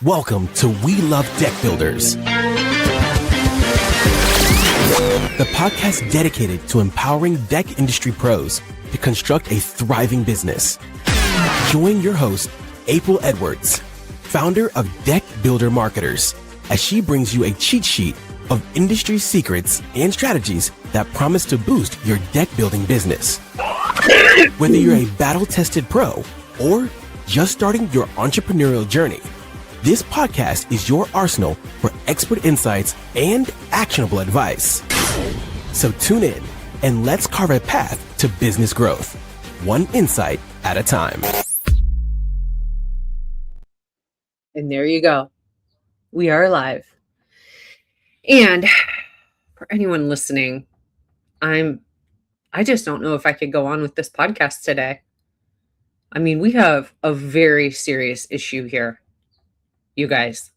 Welcome to We Love Deck Builders, the podcast dedicated to empowering deck industry pros to construct a thriving business. Join your host, April Edwards, founder of Deck Builder Marketers, as she brings you a cheat sheet of industry secrets and strategies that promise to boost your deck building business. Whether you're a battle-tested pro or just starting your entrepreneurial journey, this podcast is your arsenal for expert insights and actionable advice. So tune in and let's carve a path to business growth, one insight at a time. And there you go. We are live. And for anyone listening, I just don't know if I could go on with this podcast today. I mean, we have a very serious issue here. You guys,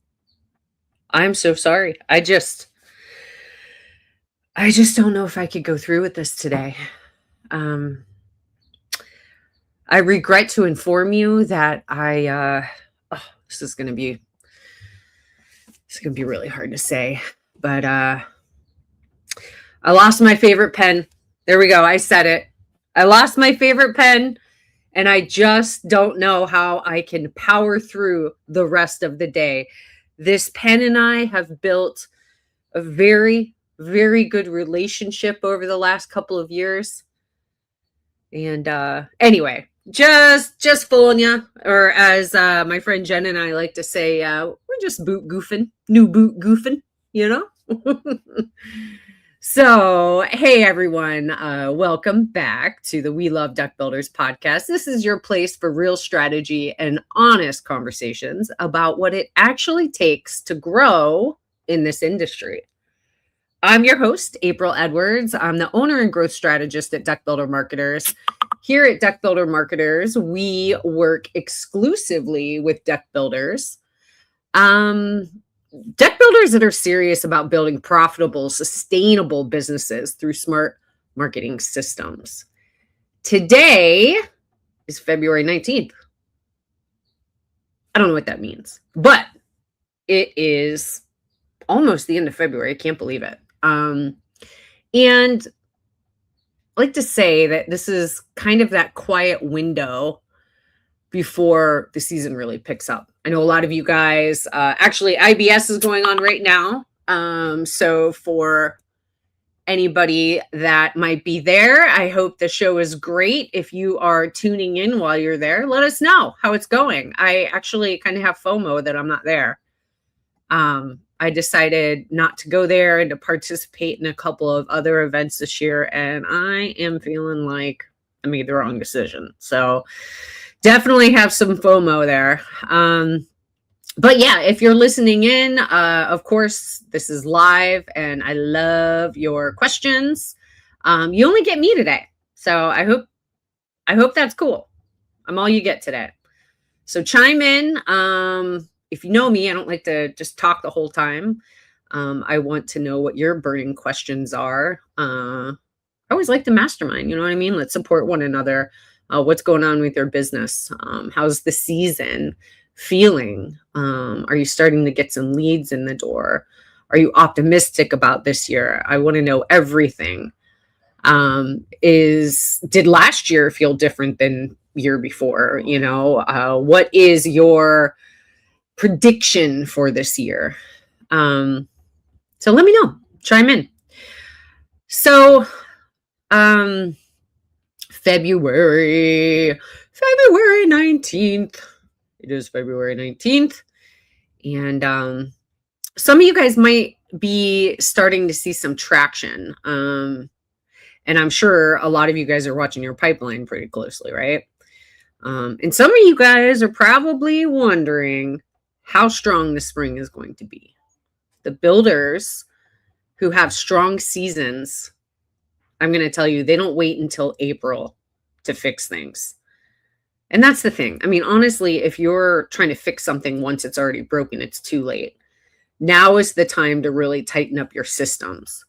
I'm so sorry. I just don't know if I could go through with this today. I regret to inform you that this is going to be really hard to say, but I lost my favorite pen. There we go. I said it. I lost my favorite pen. And I just don't know how I can power through the rest of the day. This pen and I have built a very, very good relationship over the last couple of years. And anyway, just fooling you. Or as my friend Jen and I like to say, we're just boot goofing, you know? So, hey everyone, welcome back to the We Love Deck Builders podcast. This is your place for real strategy and honest conversations about what it actually takes to grow in this industry. I'm your host, April Edwards. I'm the owner and growth strategist at Deck Builder Marketers. Here at Deck Builder Marketers, we work exclusively with deck builders. Deck builders that are serious about building profitable, sustainable businesses through smart marketing systems. Today is February 19th. I don't know what that means, but it is almost the end of February. I can't believe it. And I like to say that this is kind of that quiet window before the season really picks up. I know a lot of you guys, actually IBS is going on right now. So for anybody that might be there, I hope the show is great. If you are tuning in while you're there, let us know how it's going. I actually kind of have FOMO that I'm not there. I decided not to go there and to participate in a couple of other events this year. And I am feeling like I made the wrong decision. So definitely have some FOMO there. But yeah, if you're listening in, of course, this is live and I love your questions. You only get me today. So I hope that's cool. I'm all you get today. So chime in. If you know me, I don't like to just talk the whole time. I want to know what your burning questions are. I always like the mastermind. You know what I mean? Let's support one another. What's going on with your business? How's the season feeling? Are you starting to get some leads in the door? Are you optimistic about this year? I want to know everything. Did last year feel different than year before? You know, what is your prediction for this year? So let me know. Chime in. So, February 19th. It is February 19th. And some of you guys might be starting to see some traction. And I'm sure a lot of you guys are watching your pipeline pretty closely, right? And some of you guys are probably wondering how strong the spring is going to be. The builders who have strong seasons, I'm going to tell you, they don't wait until April to fix things. And that's the thing. I mean, honestly, if you're trying to fix something once it's already broken, it's too late. Now is the time to really tighten up your systems.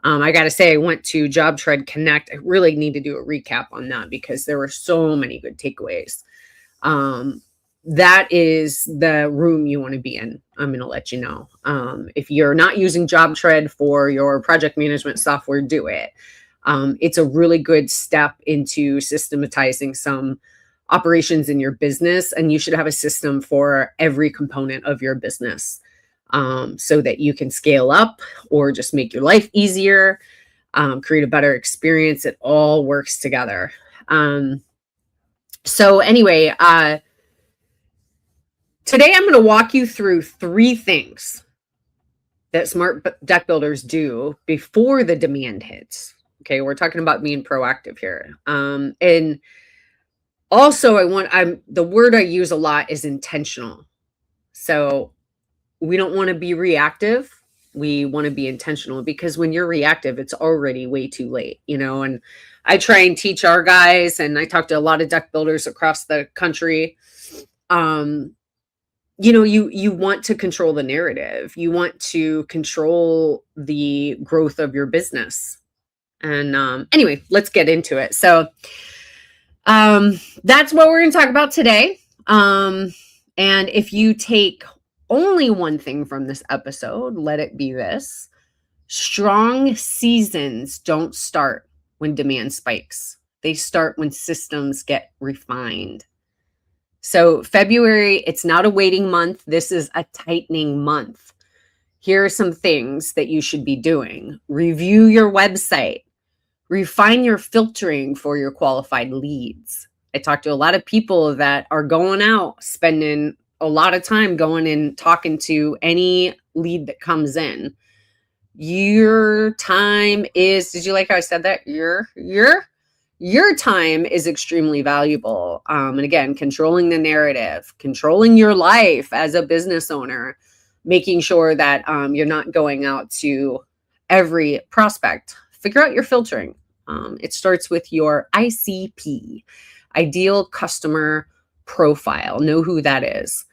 I got to say, I went to Job Shred Connect. I really need to do a recap on that because there were so many good takeaways. that is the room you want to be in. I'm going to let you know. If you're not using JobTread for your project management software, do it. It's a really good step into systematizing some operations in your business, and you should have a system for every component of your business, so that you can scale up or just make your life easier, create a better experience. It all works together. So anyway, today I'm going to walk you through 3 things that smart deck builders do before the demand hits. Okay, we're talking about being proactive here. And also the word I use a lot is intentional. So we don't want to be reactive. We want to be intentional, because when you're reactive, it's already way too late, and I try and teach our guys, and I talk to a lot of deck builders across the country. You want to control the narrative. You want to control the growth of your business. And anyway, let's get into it. So that's what we're going to talk about today. And if you take only one thing from this episode, let it be this: strong seasons don't start when demand spikes. They start when systems get refined. So February, it's not a waiting month. This is a tightening month. Here are some things that you should be doing. Review your website. Refine your filtering for your qualified leads. I talk to a lot of people that are going out, spending a lot of time going and talking to any lead that comes in. Your time is, did you like how I said that? Your time is extremely valuable. And again, controlling the narrative, controlling your life as a business owner, making sure that you're not going out to every prospect. Figure out your filtering. It starts with your ICP, ideal customer profile. Know who that is.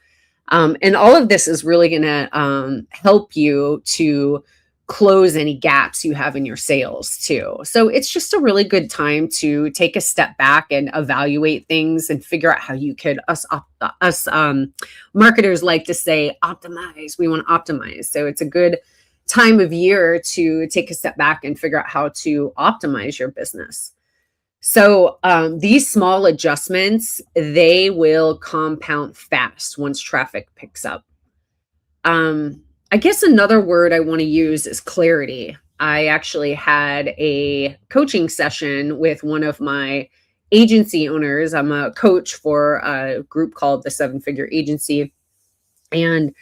And all of this is really going to help you to close any gaps you have in your sales too. So it's just a really good time to take a step back and evaluate things and figure out how you could, us marketers like to say, optimize. We want to optimize. So it's a good time of year to take a step back and figure out how to optimize your business. So these small adjustments, they will compound fast once traffic picks up. I guess another word I want to use is clarity. I actually had a coaching session with one of my agency owners. I'm a coach for a group called the 7-Figure Agency. And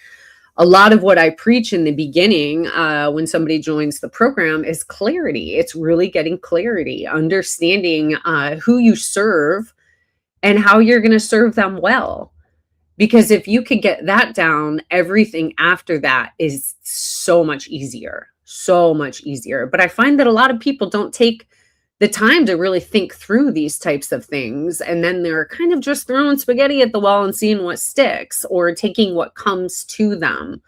a lot of what I preach in the beginning when somebody joins the program is clarity. It's really getting clarity, understanding who you serve and how you're going to serve them well. Because if you could get that down, everything after that is so much easier, so much easier. But I find that a lot of people don't take the time to really think through these types of things. And then they're kind of just throwing spaghetti at the wall and seeing what sticks, or taking what comes to them,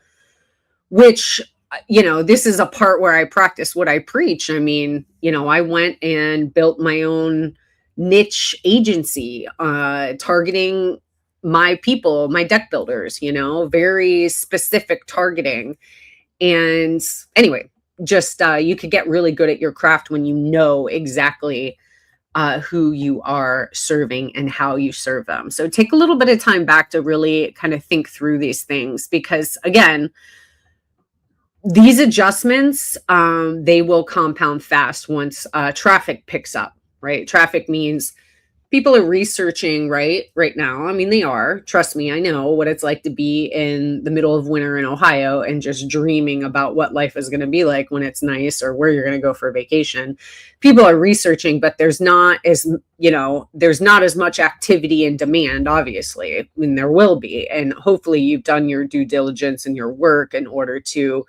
which, this is a part where I practice what I preach. I mean, I went and built my own niche agency, targeting my people, my deck builders, very specific targeting. And anyway, just you could get really good at your craft when you know exactly who you are serving and how you serve them. So take a little bit of time back to really kind of think through these things, because again, these adjustments, they will compound fast once traffic picks up, right? Traffic means people are researching right now. I mean, they are. Trust me, I know what it's like to be in the middle of winter in Ohio and just dreaming about what life is going to be like when it's nice, or where you're going to go for a vacation. People are researching, but there's not as much activity and demand, obviously. I mean, there will be. And hopefully you've done your due diligence and your work in order to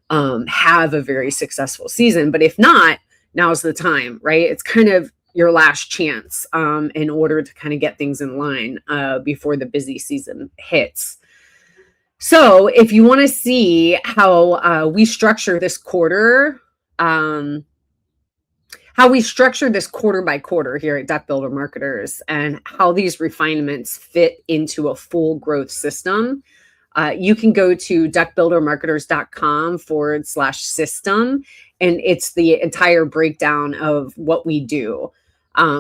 have a very successful season. But if not, now's the time, right? It's kind of your last chance in order to kind of get things in line before the busy season hits. So if you want to see how we structure this quarter, how we structure this quarter by quarter here at Deck Builder Marketers and how these refinements fit into a full growth system. You can go to deckbuildermarketers.com/system, and it's the entire breakdown of what we do.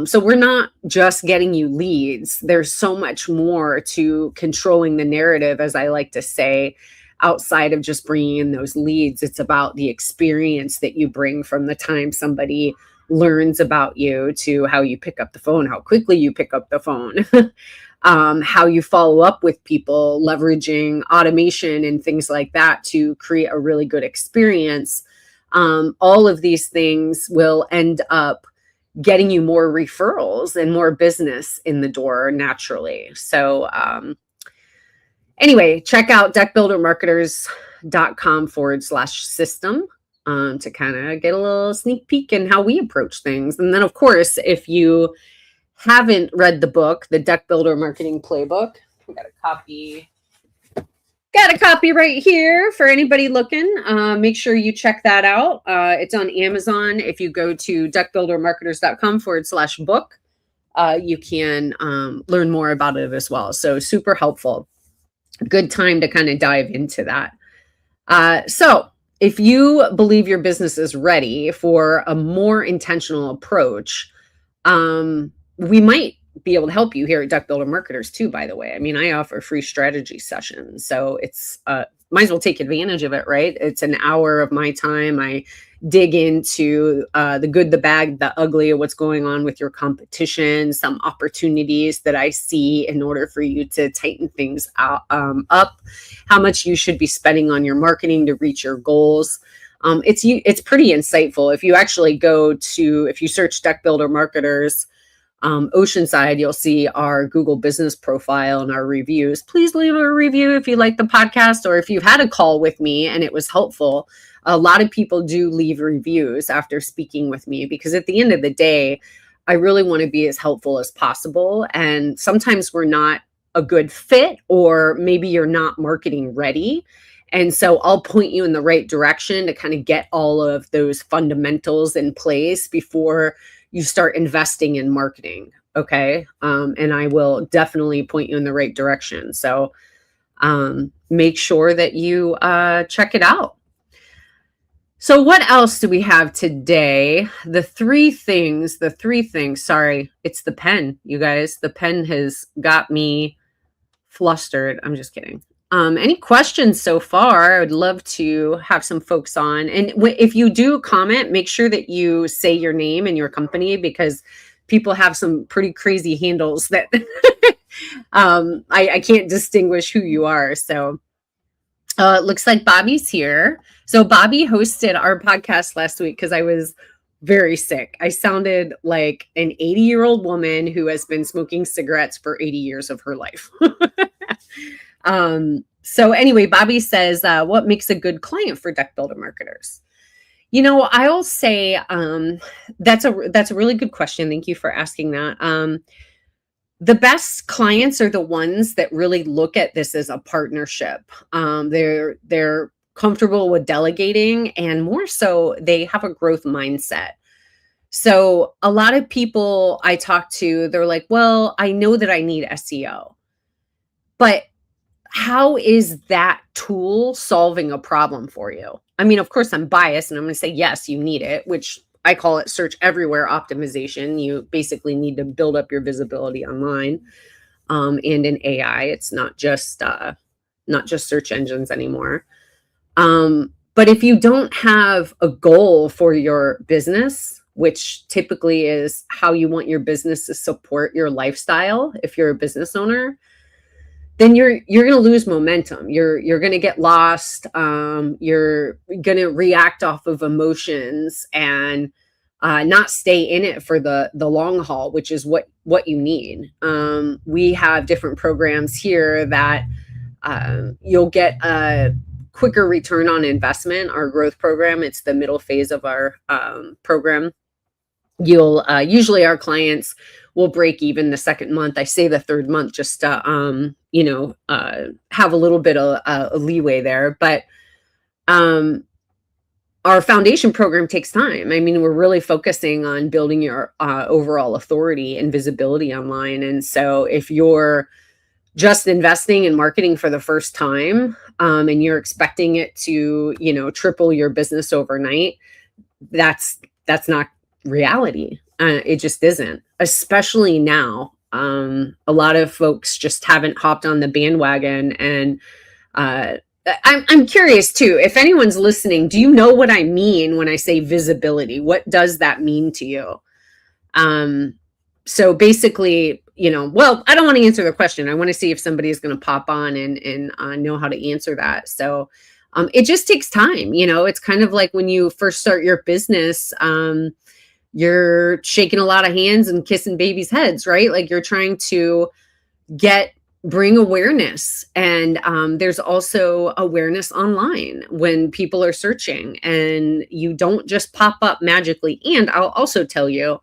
So we're not just getting you leads. There's so much more to controlling the narrative, as I like to say, outside of just bringing in those leads. It's about the experience that you bring from the time somebody learns about you to how you pick up the phone, how quickly you pick up the phone. How you follow up with people, leveraging automation and things like that to create a really good experience. All of these things will end up getting you more referrals and more business in the door naturally. So anyway, check out deckbuildermarketers.com/system to kind of get a little sneak peek in how we approach things. And then, of course, if you haven't read the book, the Deck Builder Marketing Playbook, we got a copy right here for anybody looking. Make sure you check that out. It's on Amazon. If you go to deckbuildermarketers.com/book, you can learn more about it as well. So super helpful. Good time to kind of dive into that. So if you believe your business is ready for a more intentional approach, we might be able to help you here at Deck Builder Marketers too, by the way. I mean, I offer free strategy sessions, so it's might as well take advantage of it, right? It's an hour of my time. I dig into the good, the bad, the ugly of what's going on with your competition, some opportunities that I see in order for you to tighten things out, up, how much you should be spending on your marketing to reach your goals. It's pretty insightful. If you actually if you search Deck Builder Marketers, Oceanside, you'll see our Google business profile and our reviews. Please leave a review if you like the podcast, or if you've had a call with me and it was helpful. A lot of people do leave reviews after speaking with me, because at the end of the day, I really want to be as helpful as possible. And sometimes we're not a good fit, or maybe you're not marketing ready. And so I'll point you in the right direction to kind of get all of those fundamentals in place before you start investing in marketing. Okay. And I will definitely point you in the right direction. So make sure that you check it out. So what else do we have today? The three things, sorry, it's the pen, you guys. The pen has got me flustered. I'm just kidding. Any questions so far? I would love to have some folks on. And if you do comment, make sure that you say your name and your company, because people have some pretty crazy handles that I can't distinguish who you are. So it looks like Bobby's here. So Bobby hosted our podcast last week because I was very sick. I sounded like an 80-year-old woman who has been smoking cigarettes for 80 years of her life. So anyway, Bobby says, what makes a good client for Deck Builder Marketers? You know, I'll say that's a really good question. Thank you for asking that. The best clients are the ones that really look at this as a partnership. They're comfortable with delegating, and more so, they have a growth mindset. So a lot of people I talk to, they're like, well, I know that I need SEO, but how is that tool solving a problem for you? I mean, of course, I'm biased and I'm going to say, yes, you need it, which I call it search everywhere optimization. You basically need to build up your visibility online and in AI. It's not just search engines anymore. But if you don't have a goal for your business, which typically is how you want your business to support your lifestyle, if you're a business owner, then you're going to lose momentum. You're going to get lost. You're going to react off of emotions and not stay in it for the long haul, which is what you need. We have different programs here that you'll get a quicker return on investment. Our growth program, it's the middle phase of our program. You'll usually our clients will break even the second month. I say the third month just to have a little bit of a leeway there. But our our foundation program takes time. I mean, we're really focusing on building your overall authority and visibility online. And so if you're just investing in marketing for the first time, and you're expecting it to, triple your business overnight, that's not reality. It just isn't, especially now. A lot of folks just haven't hopped on the bandwagon. And I'm curious too, if anyone's listening, do you know what I mean when I say visibility? What does that mean to you? So basically, well, I don't want to answer the question. I want to see if somebody is going to pop on and know how to answer that. So it just takes time. It's kind of like when you first start your business, you're shaking a lot of hands and kissing babies' heads, right? Like you're trying to bring awareness. And there's also awareness online when people are searching, and you don't just pop up magically. And I'll also tell you,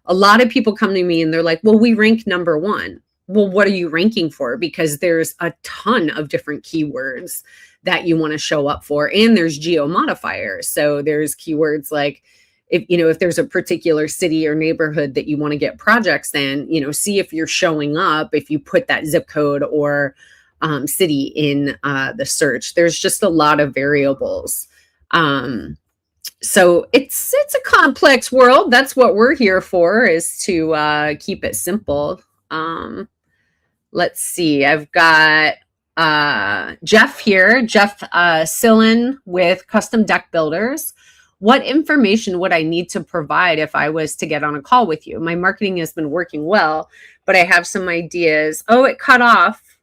a lot of people come to me and they're like, well, we rank number one. Well, what are you ranking for? Because there's a ton of different keywords that you want to show up for. And there's geo modifiers. So there's keywords like, if there's a particular city or neighborhood that you want to get projects in, see if you're showing up, if you put that zip code or city in the search. There's just a lot of variables. So it's a complex world. That's what we're here for, is to keep it simple. Let's see. I've got Jeff here, Jeff Sillin with Custom Deck Builders. What information would I need to provide if I was to get on a call with you? My marketing has been working well, but I have some ideas. Oh, it cut off.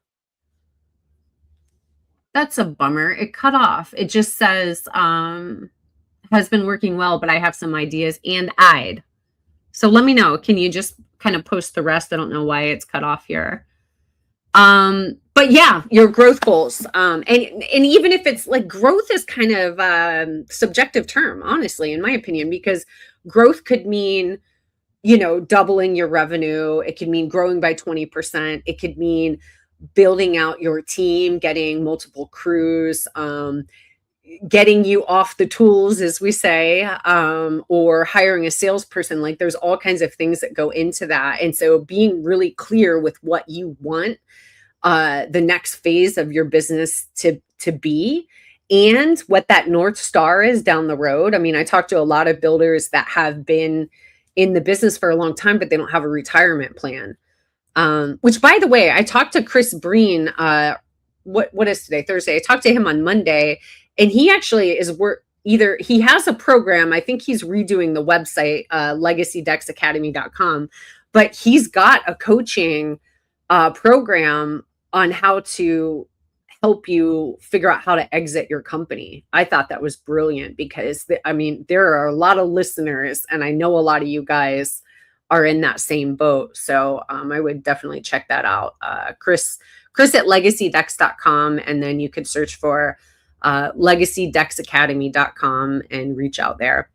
That's a bummer. It cut off. It just says has been working well, but I have some ideas and I'd. So let me know. Can you just kind of post the rest? I don't know why it's cut off here. But yeah, your growth goals. And even if it's like, growth is kind of subjective term, honestly, in my opinion, because growth could mean, doubling your revenue. It could mean growing by 20%. It could mean building out your team, getting multiple crews, getting you off the tools, as we say, or hiring a salesperson. Like there's all kinds of things that go into that. And so being really clear with what you want the next phase of your business to be, and what that North Star is down the road. I mean, I talk to a lot of builders that have been in the business for a long time, but they don't have a retirement plan. Which, by the way, I talked to Chris Breen, what is today? Thursday. I talked to him on Monday, and he actually is he has a program. I think he's redoing the website, legacydecksacademy.com, but he's got a coaching program on how to help you figure out how to exit your company. I thought that was brilliant because there are a lot of listeners, and I know a lot of you guys are in that same boat. So I would definitely check that out. Chris at legacydecks.com, and then you could search for legacydecksacademy.com and reach out there.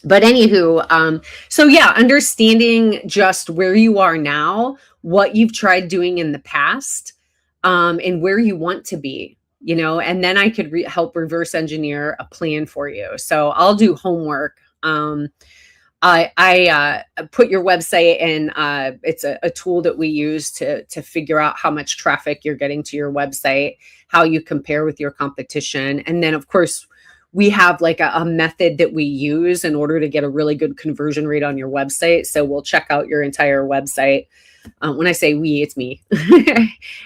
But anywho, so yeah, understanding just where you are now, what you've tried doing in the past, and where you want to be, and then I could help reverse engineer a plan for you. So I'll do homework. I put your website in, it's a tool that we use to figure out how much traffic you're getting to your website, how you compare with your competition. And then of course, we have like a method that we use in order to get a really good conversion rate on your website. So we'll check out your entire website. When I say we, it's me,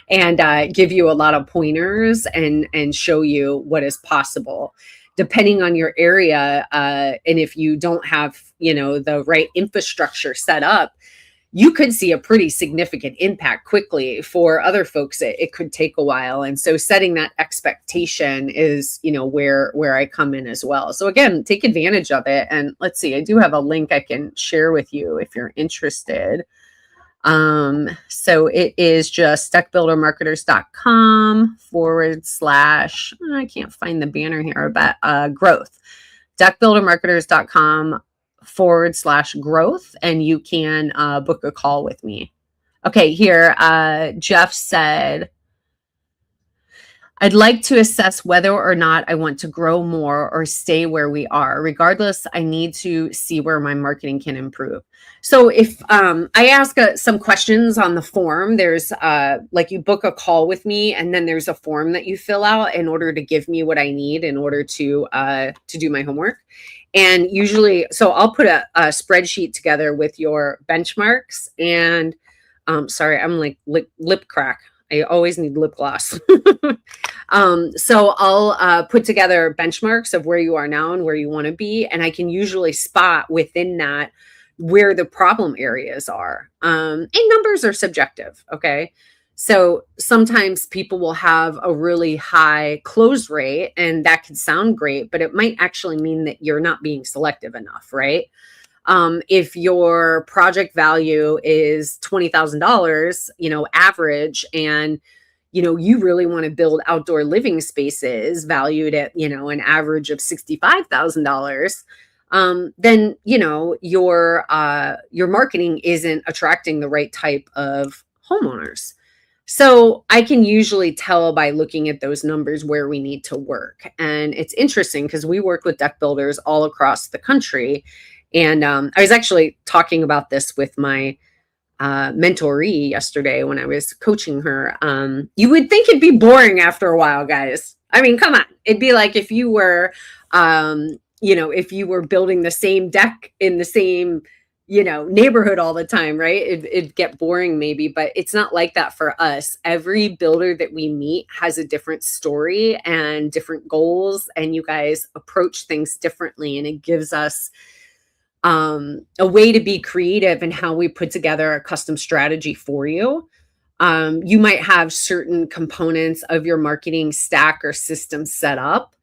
and give you a lot of pointers and show you what is possible. Depending on your area, and if you don't have, the right infrastructure set up, you could see a pretty significant impact quickly. For other folks, it could take a while. And so setting that expectation is, where I come in as well. So again, take advantage of it. And let's see, I do have a link I can share with you if you're interested. So it is just deckbuildermarketers.com / I can't find the banner here, but growth. Deckbuildermarketers.com / growth, and you can book a call with me. Okay, here, Jeff said, I'd like to assess whether or not I want to grow more or stay where we are. Regardless, I need to see where my marketing can improve. So if I ask some questions on the form, there's like you book a call with me, and then there's a form that you fill out in order to give me what I need in order to do my homework. And usually, so I'll put a spreadsheet together with your benchmarks and sorry, I'm like lip crack. I always need lip gloss. So I'll put together benchmarks of where you are now and where you want to be. And I can usually spot within that where the problem areas are. And numbers are subjective. Okay. So sometimes people will have a really high close rate, and that could sound great, but it might actually mean that you're not being selective enough, right? If your project value is $20,000, average, and you really want to build outdoor living spaces valued at, an average of $65,000, then, your marketing isn't attracting the right type of homeowners. So I can usually tell by looking at those numbers where we need to work. And it's interesting because we work with deck builders all across the country. And I was actually talking about this with my mentoree yesterday when I was coaching her. You would think it'd be boring after a while, guys. I mean, come on. It'd be like if you were, if you were building the same deck in the same, neighborhood all the time, right? It'd get boring maybe, but it's not like that for us. Every builder that we meet has a different story and different goals, and you guys approach things differently. And it gives us a way to be creative in how we put together a custom strategy for you. You might have certain components of your marketing stack or system set up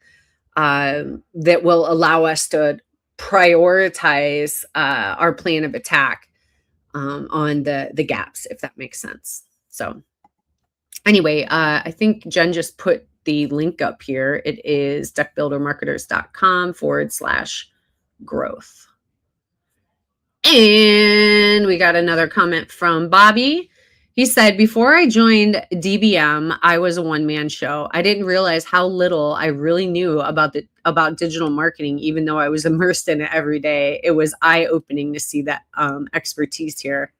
that will allow us to prioritize our plan of attack on the gaps, if that makes sense. So anyway, I think Jen just put the link up here. It is deckbuildermarketers.com/growth. And we got another comment from Bobby. He said, before I joined DBM, I was a one-man show. I didn't realize how little I really knew about digital marketing, even though I was immersed in it every day. It was eye-opening to see that expertise here.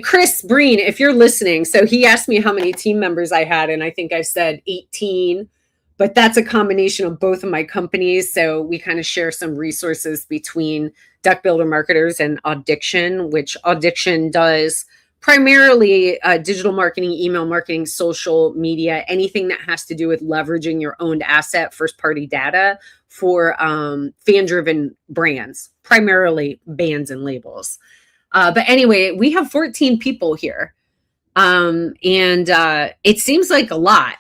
Chris Breen, if you're listening, so he asked me how many team members I had, and I think I said 18, but that's a combination of both of my companies. So we kind of share some resources between Deck Builder Marketers and Audition, which Audition does primarily digital marketing, email marketing, social media, anything that has to do with leveraging your owned asset, first-party data for fan-driven brands, primarily bands and labels. But anyway, we have 14 people here, and it seems like a lot.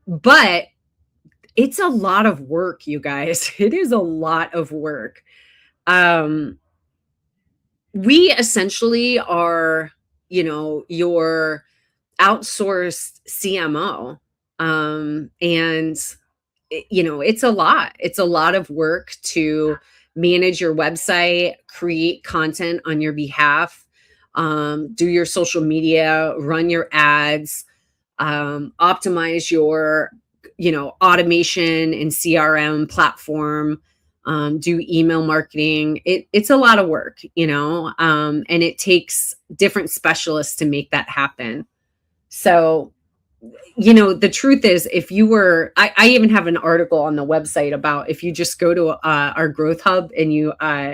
But it's a lot of work, you guys. It is a lot of work. We essentially are, your outsourced CMO. And, it's a lot. It's a lot of work to manage your website, create content on your behalf, do your social media, run your ads, optimize your, automation and CRM platform, do email marketing. It's a lot of work, and it takes different specialists to make that happen. So, the truth is, if you were, I even have an article on the website about if you just go to our growth hub and you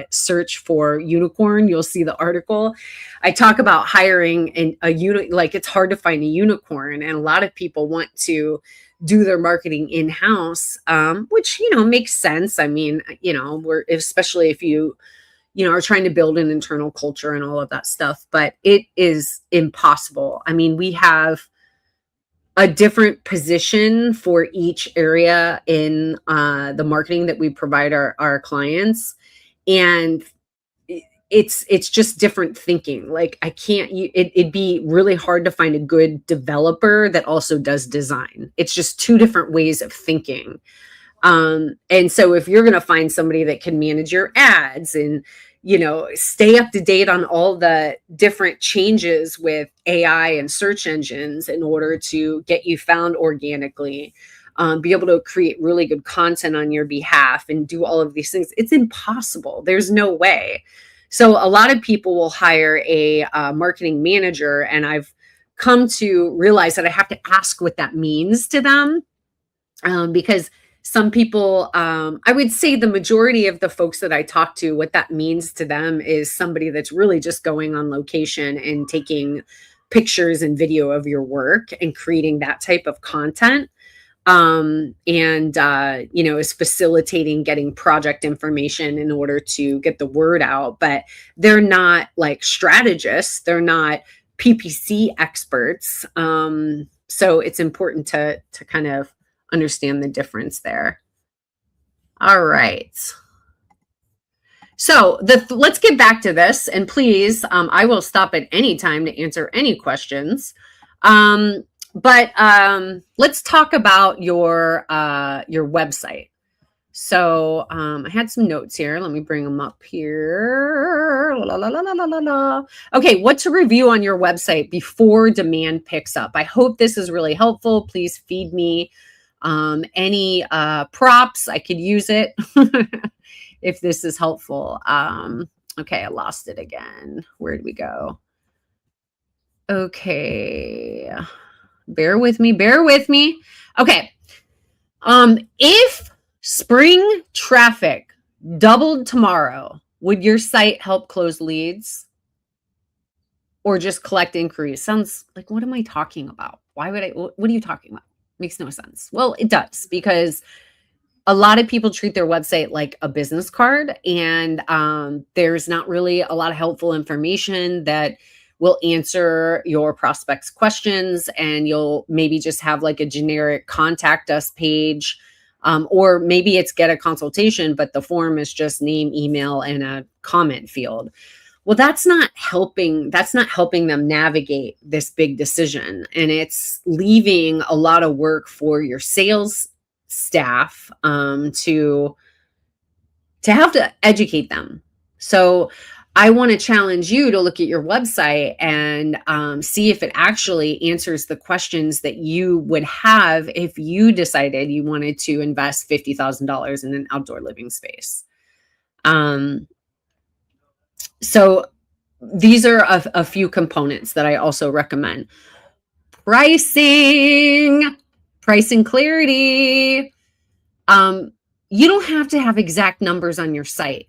search for unicorn, you'll see the article. I talk about hiring like it's hard to find a unicorn, and a lot of people want to do their marketing in-house, which, makes sense. I mean, especially if you are trying to build an internal culture and all of that stuff, but it is impossible. I mean, we have a different position for each area in the marketing that we provide our clients. And it's just different thinking. Like it'd be really hard to find a good developer that also does design. It's just two different ways of thinking. And so if you're going to find somebody that can manage your ads and, stay up to date on all the different changes with AI and search engines in order to get you found organically, be able to create really good content on your behalf and do all of these things. It's impossible. There's no way. So a lot of people will hire a marketing manager, and I've come to realize that I have to ask what that means to them, because some people, I would say the majority of the folks that I talk to, what that means to them is somebody that's really just going on location and taking pictures and video of your work and creating that type of content. Is facilitating getting project information in order to get the word out, but they're not like strategists. They're not PPC experts. So it's important to kind of understand the difference there. All right. So let's get back to this, and please, I will stop at any time to answer any questions. But let's talk about your website. So I had some notes here. Let me bring them up here. Okay, what to review on your website before demand picks up. I hope this is really helpful. Please feed me any props. I could use it if this is helpful. Okay, I lost it again. Where did we go? Okay. Bear with me. Okay. If spring traffic doubled tomorrow, would your site help close leads or just collect inquiries? Sounds like, what am I talking about? Why would what are you talking about? Makes no sense. Well, it does, because a lot of people treat their website like a business card, and there's not really a lot of helpful information that will answer your prospects' questions, and you'll maybe just have like a generic contact us page, or maybe it's get a consultation, but the form is just name, email, and a comment field. Well, that's not helping them navigate this big decision, and it's leaving a lot of work for your sales staff to have to educate them. So I want to challenge you to look at your website and see if it actually answers the questions that you would have if you decided you wanted to invest $50,000 in an outdoor living space. So these are a few components that I also recommend. Pricing clarity. You don't have to have exact numbers on your site.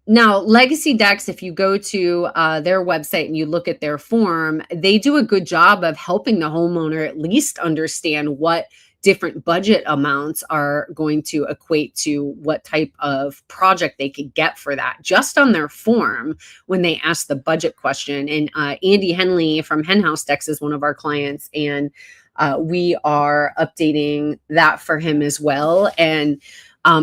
Now, Legacy Decks, if you go to their website and you look at their form, they do a good job of helping the homeowner at least understand what different budget amounts are going to equate to what type of project they could get for that, just on their form when they ask the budget question. And Andy Henley from Henhouse Decks is one of our clients, and we are updating that for him as well. And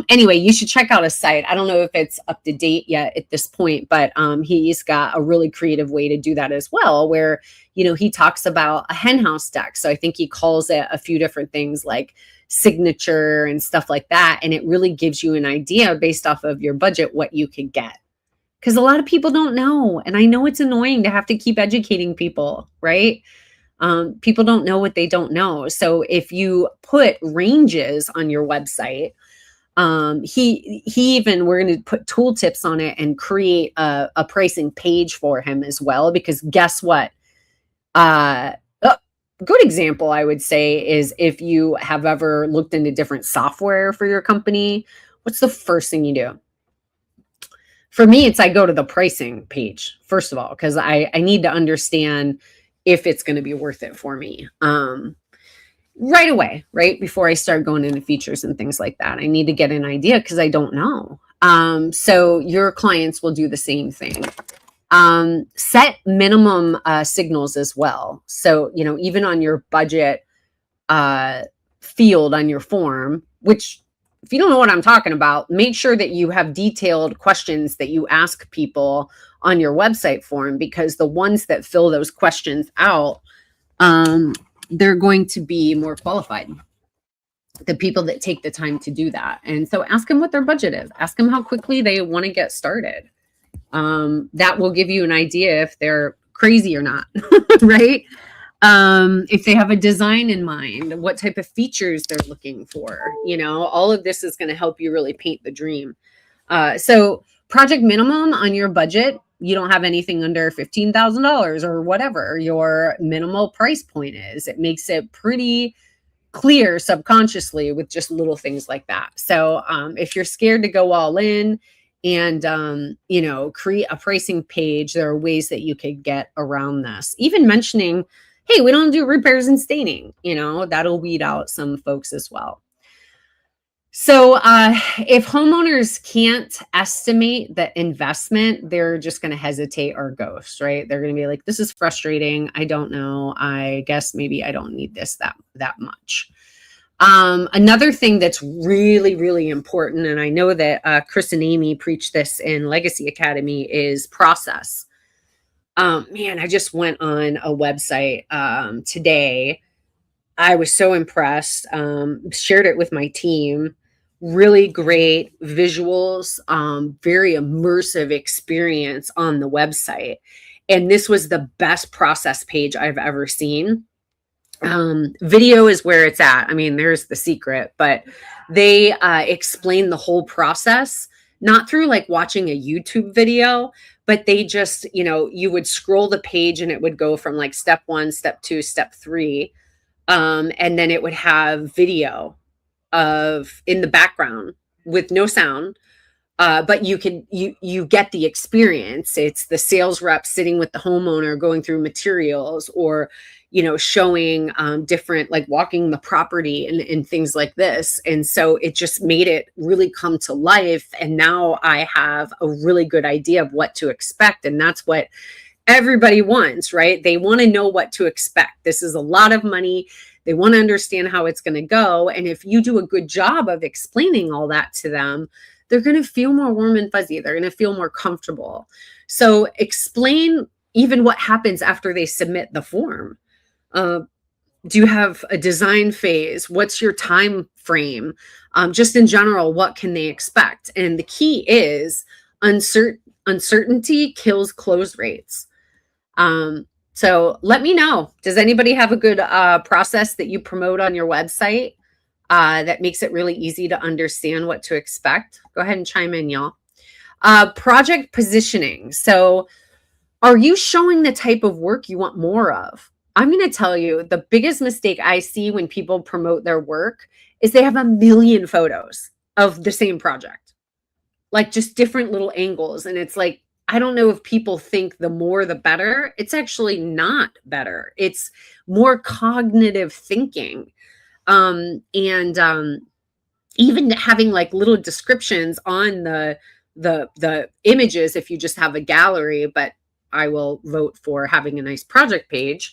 anyway, you should check out his site. I don't know if it's up to date yet at this point, but he's got a really creative way to do that as well, where, he talks about a henhouse deck. So I think he calls it a few different things like signature and stuff like that. And it really gives you an idea based off of your budget, what you could get. Because a lot of people don't know. And I know it's annoying to have to keep educating people, right? People don't know what they don't know. So if you put ranges on your website, he even, we're going to put tooltips on it and create a pricing page for him as well, because guess what? A good example, I would say, is if you have ever looked into different software for your company, what's the first thing you do? For me, it's I go to the pricing page, first of all, because I need to understand if it's going to be worth it for me. Right away, right before I start going into features and things like that. I need to get an idea because I don't know. So your clients will do the same thing. Set minimum signals as well. So, even on your budget field on your form, which if you don't know what I'm talking about, make sure that you have detailed questions that you ask people on your website form, because the ones that fill those questions out, they're going to be more qualified. the people that take the time to do that. And so ask them what their budget is. Ask them how quickly they want to get started. That will give you an idea if they're crazy or not, right? If they have a design in mind, what type of features they're looking for, all of this is going to help you really paint the dream. So project minimum on your budget, you don't have anything under $15,000 or whatever your minimal price point is. It makes it pretty clear subconsciously with just little things like that. So if you're scared to go all in and create a pricing page, there are ways that you could get around this. Even mentioning, hey, we don't do repairs and staining, that'll weed out some folks as well. So if homeowners can't estimate the investment, they're just going to hesitate or ghost, right? They're going to be like, this is frustrating. I don't know. I guess maybe I don't need this that much. Another thing that's really, really important, and I know that Chris and Amy preach this in Legacy Academy, is process. Man, I just went on a website today. I was so impressed. Shared it with my team. Really great visuals, very immersive experience on the website. And this was the best process page I've ever seen. Video is where it's at. I mean, there's the secret, but they explain the whole process, not through like watching a YouTube video, but they just, you would scroll the page and it would go from like step 1, step 2, step 3. And then it would have video in the background with no sound. But you get the experience. It's the sales rep sitting with the homeowner going through materials, or, showing different, like walking the property and things like this. And so it just made it really come to life. And now I have a really good idea of what to expect. And that's what everybody wants, right? They want to know what to expect. This is a lot of money. They want to understand how it's going to go. And if you do a good job of explaining all that to them, they're going to feel more warm and fuzzy. They're going to feel more comfortable. So explain even what happens after they submit the form. Do you have a design phase? What's your time frame? Just in general, what can they expect? And the key is uncertainty kills close rates. So let me know. Does anybody have a good process that you promote on your website that makes it really easy to understand what to expect? Go ahead and chime in, y'all. Project positioning. So are you showing the type of work you want more of? I'm going to tell you, the biggest mistake I see when people promote their work is they have a million photos of the same project, like just different little angles. And it's like, I don't know if people think the more the better. It's actually not better. It's more cognitive thinking. And even having like little descriptions on the images, if you just have a gallery, but I will vote for having a nice project page.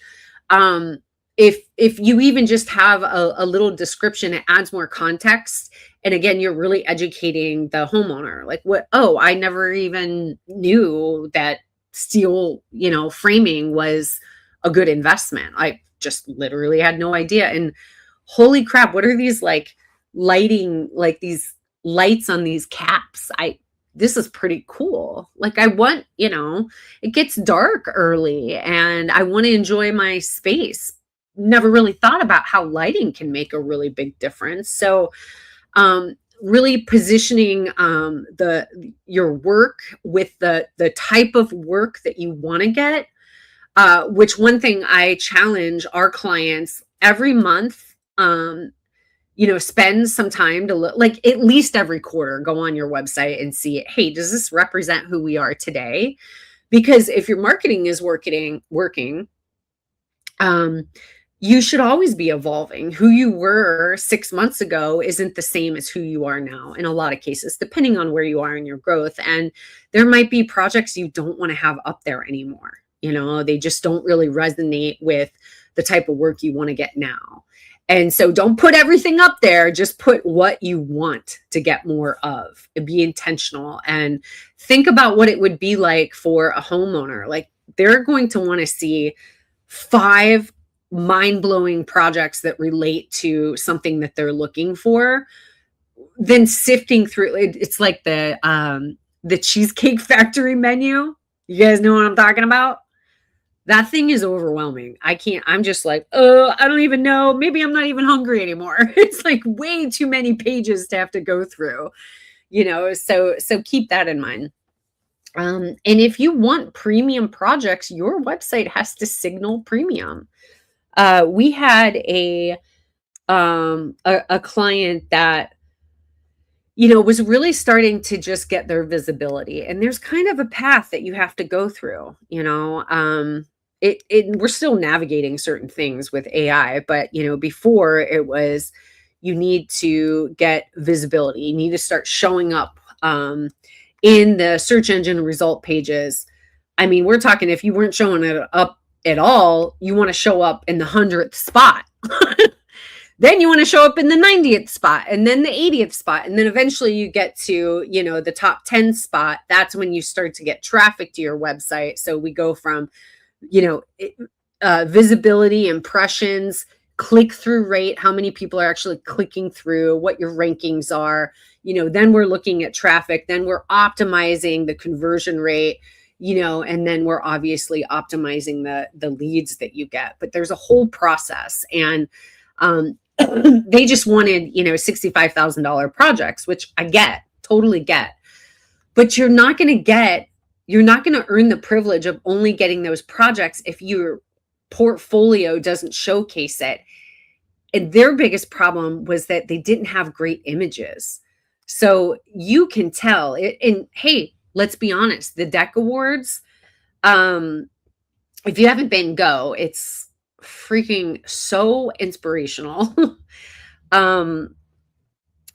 If you even just have a little description, it adds more context. And again, you're really educating the homeowner. Like, I never even knew that steel, framing was a good investment. I just literally had no idea. And holy crap, what are these like lighting, like these lights on these caps? This is pretty cool. Like I want, it gets dark early and I want to enjoy my space. Never really thought about how lighting can make a really big difference. So, really positioning your work with the type of work that you want to get, which one thing I challenge our clients every month, spend some time to look, like at least every quarter, go on your website and see, hey, does this represent who we are today? Because if your marketing is working, you should always be evolving. Who you were 6 months ago isn't the same as who you are now in a lot of cases, depending on where you are in your growth. And there might be projects you don't want to have up there anymore. They just don't really resonate with the type of work you want to get now. And so don't put everything up there. Just put what you want to get more of and be intentional and think about what it would be like for a homeowner. Like they're going to want to see 5 mind-blowing projects that relate to something that they're looking for, then sifting through it's like the Cheesecake Factory menu. You guys know what I'm talking about? That thing is overwhelming. I'm just like, oh, I don't even know. Maybe I'm not even hungry anymore. It's like way too many pages to have to go through, so keep that in mind. And if you want premium projects, your website has to signal premium. We had a client that, was really starting to just get their visibility. And there's kind of a path that you have to go through, we're still navigating certain things with AI, but, before it was, you need to get visibility. You need to start showing up in the search engine result pages. I mean, we're talking, if you weren't showing it up at all, you want to show up in the 100th spot. Then you want to show up in the 90th spot, and then the 80th spot. And then eventually you get to, the top 10 spot. That's when you start to get traffic to your website. So we go from, visibility, impressions, click-through rate, how many people are actually clicking through, what your rankings are. Then we're looking at traffic. Then we're optimizing the conversion rate, and then we're obviously optimizing the leads that you get. But there's a whole process. And they just wanted, $65,000 projects, which I totally get, but you're not going to earn the privilege of only getting those projects if your portfolio doesn't showcase it. And their biggest problem was that they didn't have great images. So you can tell it. And hey, let's be honest, the Deck Awards, if you haven't been, go. It's freaking so inspirational. And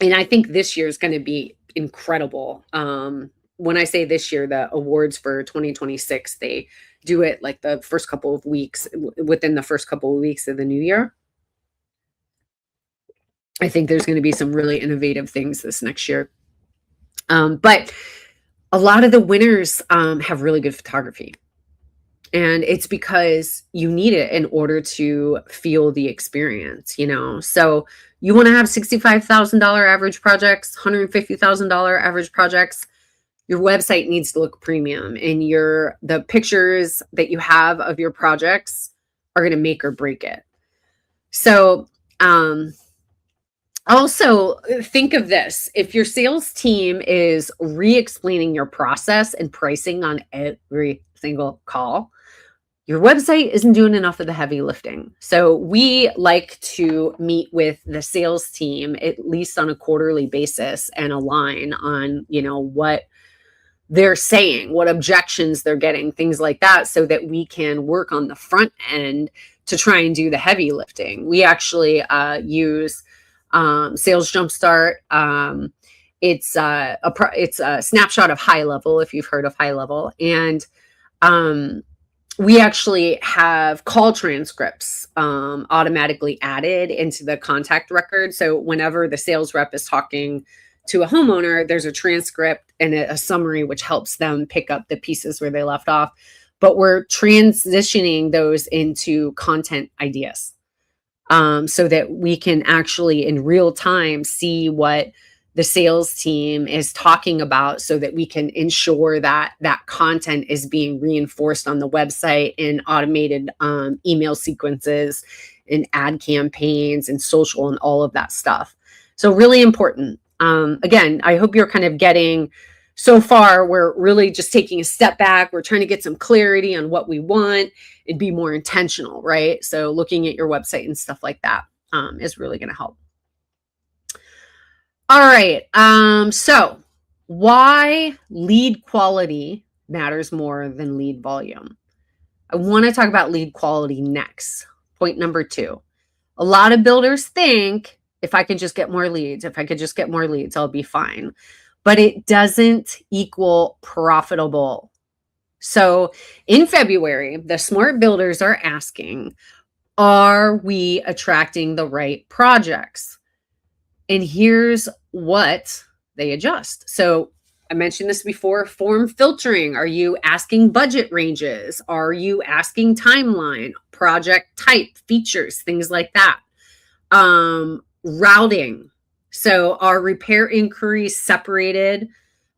I think this year is going to be incredible. When I say this year, the awards for 2026, they do it like the first couple of weeks, within the first couple of weeks of the new year. I think there's going to be some really innovative things this next year. But a lot of the winners have really good photography. And it's because you need it in order to feel the experience, So you want to have $65,000 average projects, $150,000 average projects. Your website needs to look premium, and the pictures that you have of your projects are going to make or break it. So also think of this. If your sales team is re-explaining your process and pricing on every single call, your website isn't doing enough of the heavy lifting. So we like to meet with the sales team at least on a quarterly basis and align on, what they're saying, what objections they're getting, things like that, so that we can work on the front end to try and do the heavy lifting. We actually use Sales Jumpstart. It's a snapshot of High Level, if you've heard of High Level. And we actually have call transcripts automatically added into the contact record. So whenever the sales rep is talking to a homeowner, there's a transcript and a summary, which helps them pick up the pieces where they left off. But we're transitioning those into content ideas so that we can actually in real time see what the sales team is talking about, so that we can ensure that that content is being reinforced on the website in automated email sequences and ad campaigns and social and all of that stuff. So really important. Again, I hope you're kind of getting, so far, we're really just taking a step back. We're trying to get some clarity on what we want and be more intentional, right? So looking at your website and stuff like that is really going to help. All right. So why lead quality matters more than lead volume? I want to talk about lead quality next. Point number 2. A lot of builders think, if I could just get more leads, I'll be fine. But it doesn't equal profitable. So in February, the smart builders are asking, are we attracting the right projects? And here's what they adjust. So I mentioned this before, form filtering. Are you asking budget ranges? Are you asking timeline, project type, features, things like that? Routing. So are repair inquiries separated?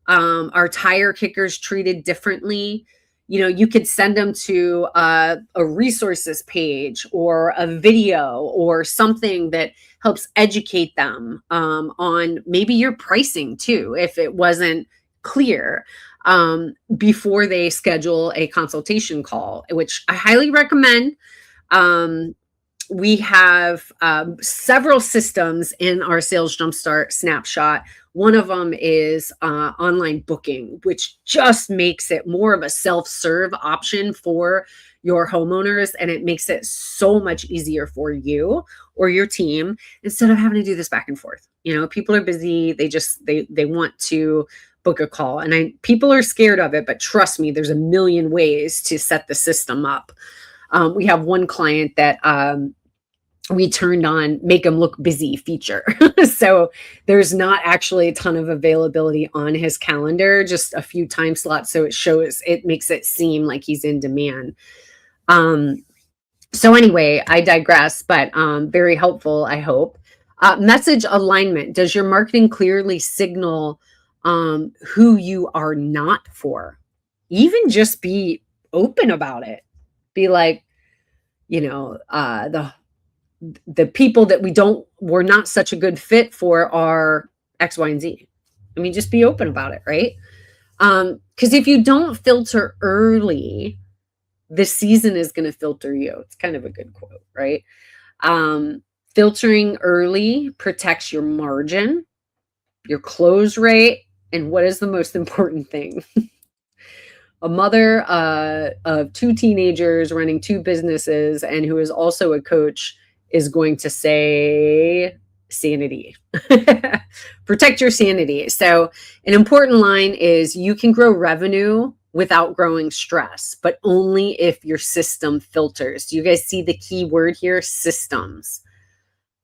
Are tire kickers treated differently? You could send them to a resources page or a video or something that helps educate them on maybe your pricing too, if it wasn't clear, before they schedule a consultation call, which I highly recommend. We have several systems in our Sales Jumpstart snapshot. One of them is online booking, which just makes it more of a self-serve option for your homeowners, and it makes it so much easier for you or your team instead of having to do this back and forth. People are busy. They want to book a call, and people are scared of it, but trust me, there's a million ways to set the system up. We have one client that we turned on make them look busy feature. So there's not actually a ton of availability on his calendar, just a few time slots. So it makes it seem like he's in demand. So anyway, I digress, but very helpful, I hope. Message alignment. Does your marketing clearly signal who you are not for? Even just be open about it. Be like, the people that we're not such a good fit for are X, Y, and Z. I mean, just be open about it, right? Because if you don't filter early, the season is going to filter you. It's kind of a good quote, right? Filtering early protects your margin, your close rate, and what is the most important thing? A mother of 2 teenagers running 2 businesses and who is also a coach is going to say sanity. Protect your sanity. So an important line is you can grow revenue without growing stress, but only if your system filters. Do you guys see the key word here? Systems.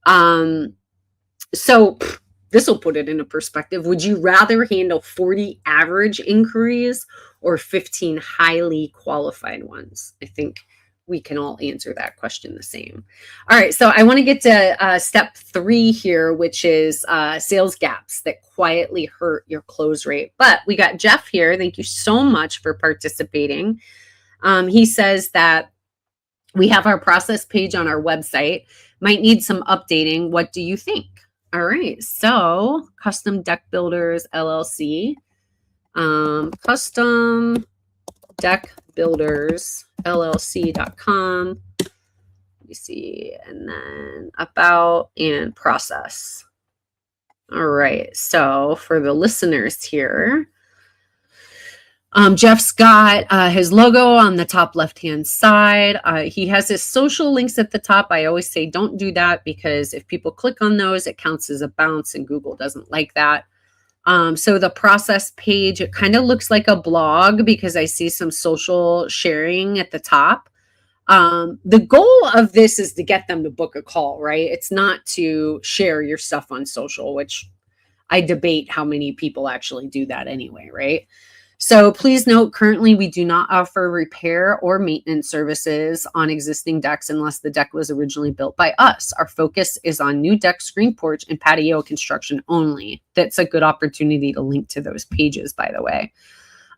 So this will put it into perspective. Would you rather handle 40 average inquiries or 15 highly qualified ones? I think we can all answer that question the same. All right, so I want to get to step 3 here, which is sales gaps that quietly hurt your close rate. But we got Jeff here. Thank you so much for participating. He says that we have our process page on our website. Might need some updating. What do you think? All right, so Custom Deck Builders LLC. Custom Deck Builders LLC.com. Let me see, and then about and process. All right, so for the listeners here, Jeff's got his logo on the top left-hand side. He has his social links at the top. I always say don't do that because if people click on those, it counts as a bounce and Google doesn't like that. So the process page, it kind of looks like a blog because I see some social sharing at the top. The goal of this is to get them to book a call, right? It's not to share your stuff on social, which I debate how many people actually do that anyway, right? So please note, currently we do not offer repair or maintenance services on existing decks unless the deck was originally built by us. Our focus is on new deck, screen porch, and patio construction only. That's a good opportunity to link to those pages, by the way.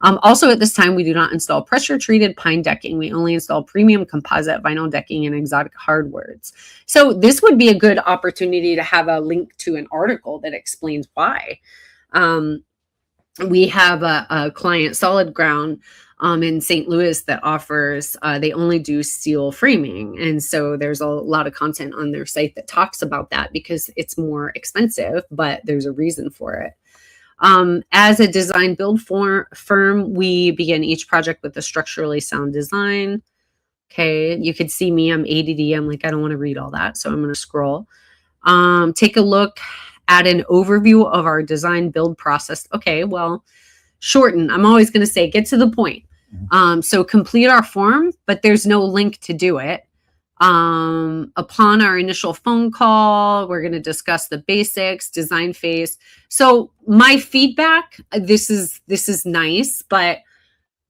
Also, at this time, we do not install pressure-treated pine decking. We only install premium composite vinyl decking and exotic hardwoods. So this would be a good opportunity to have a link to an article that explains why. We have a client, Solid Ground, in St. Louis that offers, they only do steel framing. And so there's a lot of content on their site that talks about that because it's more expensive, but there's a reason for it. As a design build firm, we begin each project with a structurally sound design. Okay, you could see me, I'm ADD. I'm like, I don't want to read all that. So I'm going to scroll. Take a look at an overview of our design build process. Okay, well, shorten. I'm always going to say, get to the point. So complete our form, but there's no link to do it. Upon our initial phone call, we're going to discuss the basics, design phase. So my feedback, this is nice, but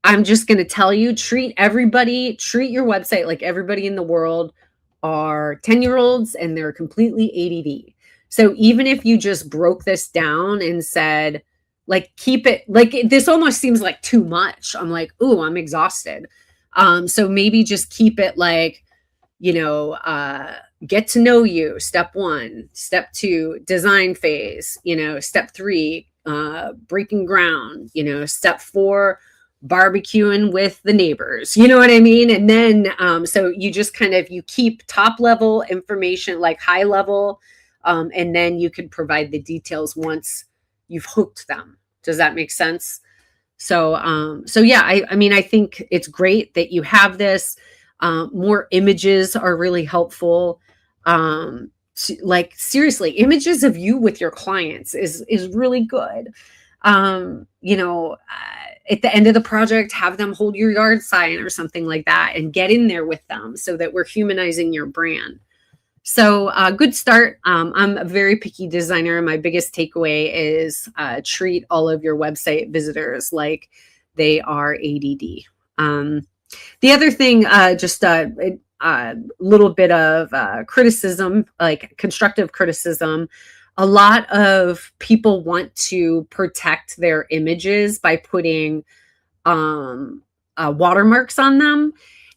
I'm just going to tell you, treat your website like everybody in the world are 10-year-olds and they're completely ADD. So even if you just broke this down and said, like, keep it, like, this almost seems like too much. I'm like, ooh, I'm exhausted. So maybe just keep it like, get to know you, step 1, step 2, design phase, step 3, breaking ground, step 4, barbecuing with the neighbors, you know what I mean? And then, so you just you keep top level information, like high level, and then you can provide the details once you've hooked them. Does that make sense? So yeah, I mean, I think it's great that you have this. More images are really helpful. Like, seriously, images of you with your clients is really good. At the end of the project, have them hold your yard sign or something like that and get in there with them so that we're humanizing your brand. So good start. I'm a very picky designer. My biggest takeaway is treat all of your website visitors like they are ADD. The other thing, just a little bit of criticism, like constructive criticism. A lot of people want to protect their images by putting watermarks on them.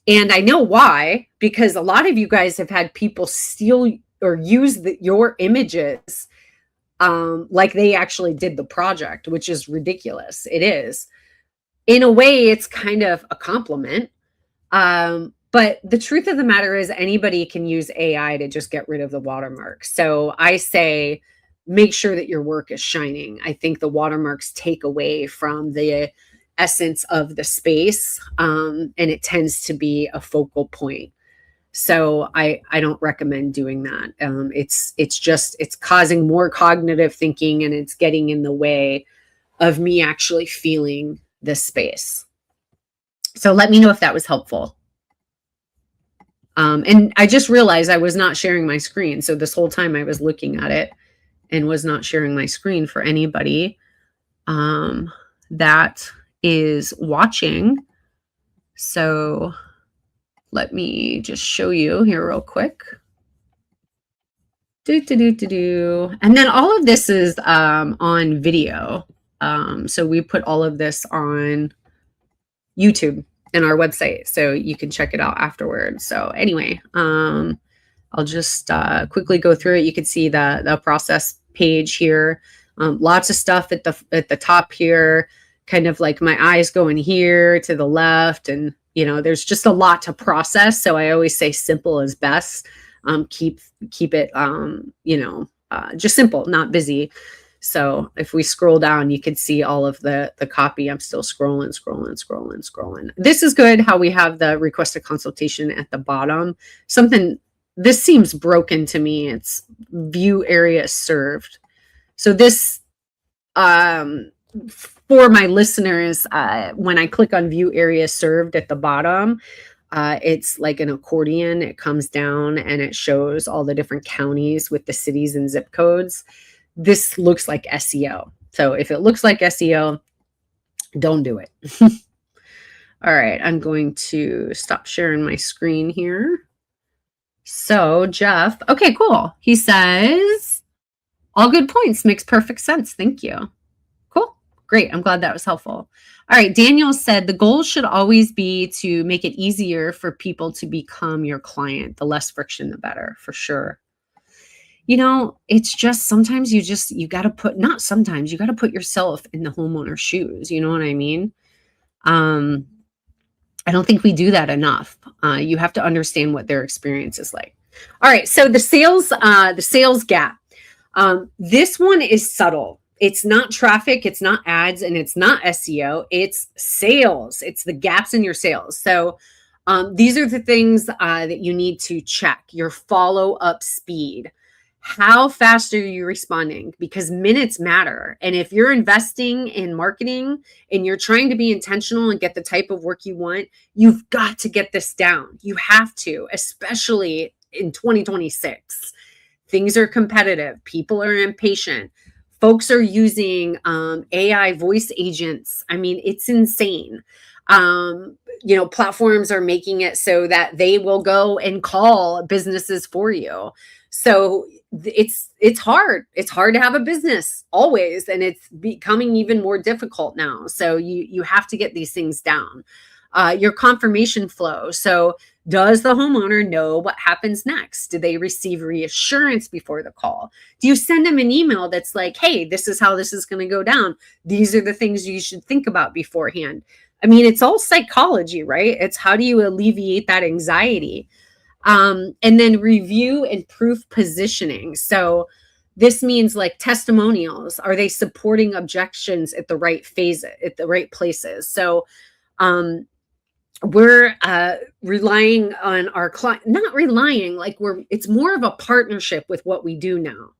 And I know why, because a lot of you guys have had people steal or use your images like they actually did the project, which is ridiculous. It is. In a way, it's kind of a compliment. But the truth of the matter is anybody can use AI to just get rid of the watermark. So I say, make sure that your work is shining. I think the watermarks take away from the essence of the space, and it tends to be a focal point. So I don't recommend doing that. It's causing more cognitive thinking, and it's getting in the way of me actually feeling this space. So let me know if that was helpful. And I just realized I was not sharing my screen. So this whole time I was looking at it and was not sharing my screen for anybody that is watching. So let me just show you here real quick. And then all of this is on video. So we put all of this on YouTube and our website, so you can check it out afterwards. So anyway, I'll just quickly go through it. You can see the process page here. Lots of stuff at the top here, kind of like my eyes going here to the left, and there's just a lot to process. So I always say simple is best. Keep it just simple, not busy. So if we scroll down, you can see all of the copy. I'm still scrolling. This is good how we have the request a consultation at the bottom. This seems broken to me. It's view area served. So this, for my listeners, when I click on view area served at the bottom, it's like an accordion. It comes down and it shows all the different counties with the cities and zip codes. This looks like SEO. So if it looks like SEO, don't do it. All right, I'm going to stop sharing my screen here. So Jeff, okay, cool. He says, all good points, makes perfect sense. Thank you. Cool, great. I'm glad that was helpful. All right, Daniel said the goal should always be to make it easier for people to become your client. The less friction, the better, for sure. It's just sometimes you got to put, not sometimes, you got to put yourself in the homeowner's shoes. You know what I mean? I don't think we do that enough. You have to understand what their experience is like. All right. So the sales gap. This one is subtle. It's not traffic. It's not ads, and it's not SEO. It's sales. It's the gaps in your sales. So these are the things that you need to check. Your follow-up speed. How fast are you responding? Because minutes matter. And if you're investing in marketing and you're trying to be intentional and get the type of work you want, you've got to get this down. You have to, especially in 2026. Things are competitive. People are impatient. Folks are using AI voice agents. I mean, it's insane. Platforms are making it so that they will go and call businesses for you. So it's hard. It's hard to have a business always, and it's becoming even more difficult now. So you have to get these things down. Your confirmation flow. So does the homeowner know what happens next? Do they receive reassurance before the call? Do you send them an email that's like, hey, this is how this is going to go down. These are the things you should think about beforehand. I mean, it's all psychology, right? It's how do you alleviate that anxiety? And then review and proof positioning. So this means like testimonials. Are they supporting objections at the right phase, at the right places? So we're relying on our client, not relying, like it's more of a partnership with what we do now.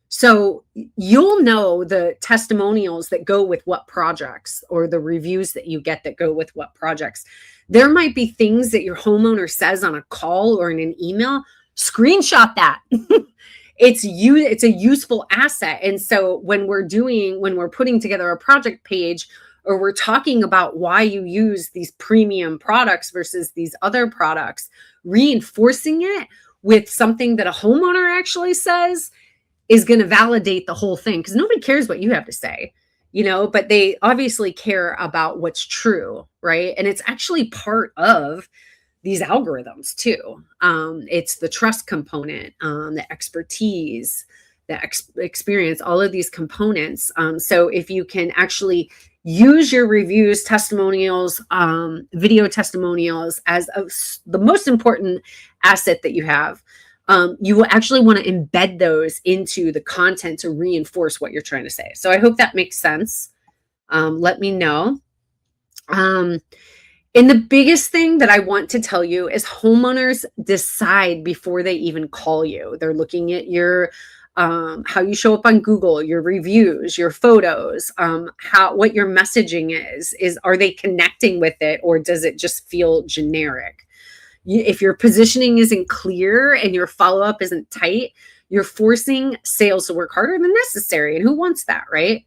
So you'll know the testimonials that go with what projects, or the reviews that you get that go with what projects. There might be things that your homeowner says on a call or in an email. Screenshot that. It's a useful asset. And so when we're putting together a project page, or we're talking about why you use these premium products versus these other products, reinforcing it with something that a homeowner actually says is going to validate the whole thing, because nobody cares what you have to say, but they obviously care about what's true, right? And it's actually part of these algorithms too. It's the trust component, the expertise, the experience, all of these components. So if you can actually use your reviews, testimonials, video testimonials as the most important asset that you have, you will actually want to embed those into the content to reinforce what you're trying to say. So I hope that makes sense. Let me know. And the biggest thing that I want to tell you is homeowners decide before they even call you. They're looking at your how you show up on Google, your reviews, your photos, what your messaging is are they connecting with it, or does it just feel generic? If your positioning isn't clear and your follow-up isn't tight, you're forcing sales to work harder than necessary. And who wants that, right?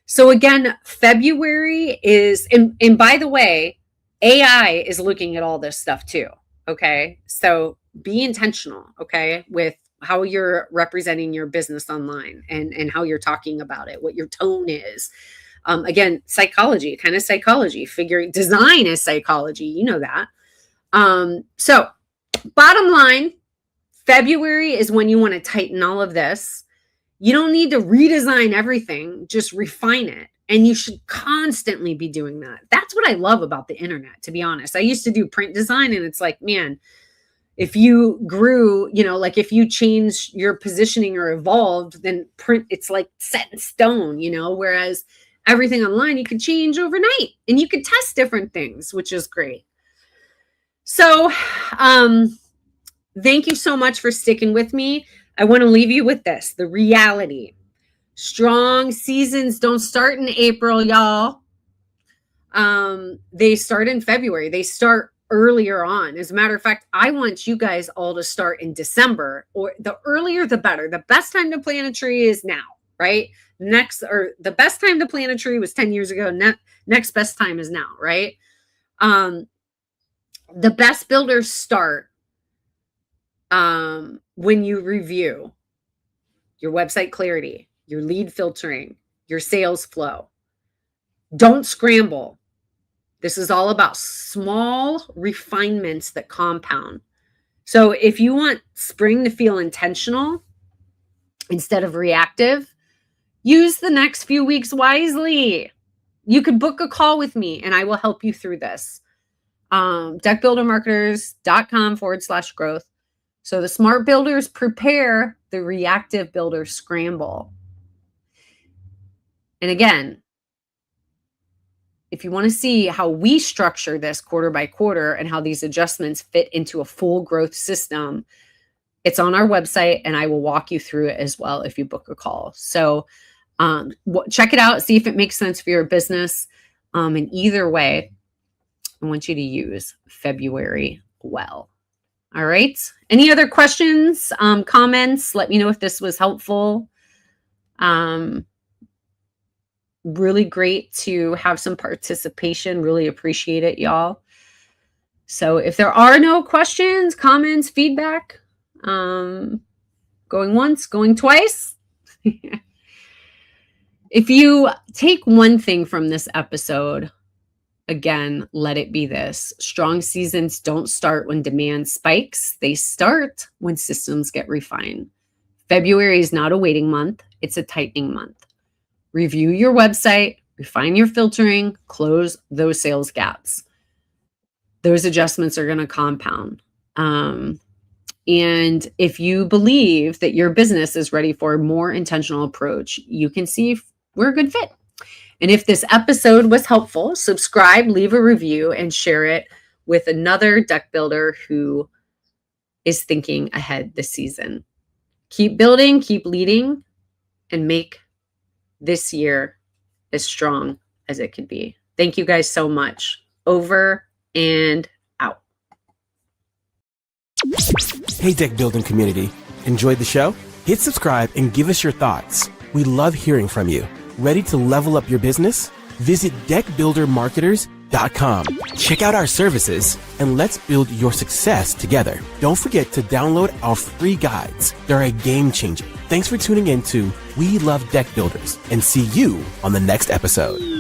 So again, February is, and by the way, AI is looking at all this stuff too. Okay. So be intentional, okay, with how you're representing your business online and how you're talking about it, what your tone is. Again, psychology, figuring design is psychology. You know that. So bottom line, February is when you want to tighten all of this. You don't need to redesign everything, just refine it. And you should constantly be doing that. That's what I love about the internet, to be honest. I used to do print design, and it's like, man, if you grew, like if you change your positioning or evolved, then print, it's like set in stone, whereas everything online you can change overnight and you can test different things, which is great. So thank you so much for sticking with me. I want to leave you with this, the reality. Strong seasons don't start in April, y'all. They start in February. They start earlier on. As a matter of fact, I want you guys all to start in December, or the earlier the better. The best time to plant a tree is now, right? The best time to plant a tree was 10 years ago. Next best time is now, right? The best builders start when you review your website clarity, your lead filtering, your sales flow. Don't scramble. This is all about small refinements that compound. So if you want spring to feel intentional instead of reactive, use the next few weeks wisely. You could book a call with me and I will help you through this. deckbuildermarketers.com/growth. So the smart builders prepare, the reactive builders scramble. And again, if you want to see how we structure this quarter by quarter and how these adjustments fit into a full growth system, It's on our website, and I will walk you through it as well if you book a call. So check it out, see if it makes sense for your business. And either way, I want you to use February well. All right. Any other questions, comments? Let me know if this was helpful. Really great to have some participation. Really appreciate it, y'all. So if there are no questions, comments, feedback, going once, going twice. If you take one thing from this episode, again, let it be this. Strong seasons don't start when demand spikes. They start when systems get refined. February is not a waiting month. It's a tightening month. Review your website, refine your filtering, close those sales gaps. Those adjustments are going to compound. And if you believe that your business is ready for a more intentional approach, you can see if we're a good fit. And if this episode was helpful, subscribe, leave a review, and share it with another deck builder who is thinking ahead this season. Keep building, keep leading, and make this year as strong as it could be. Thank you guys so much. Over and out. Hey, deck building community. Enjoyed the show? Hit subscribe and give us your thoughts. We love hearing from you. Ready to level up your business? Visit deckbuildermarketers.com. Check out our services and let's build your success together. Don't forget to download our free guides. They're a game changer. Thanks for tuning in to We Love Deck Builders, and see you on the next episode.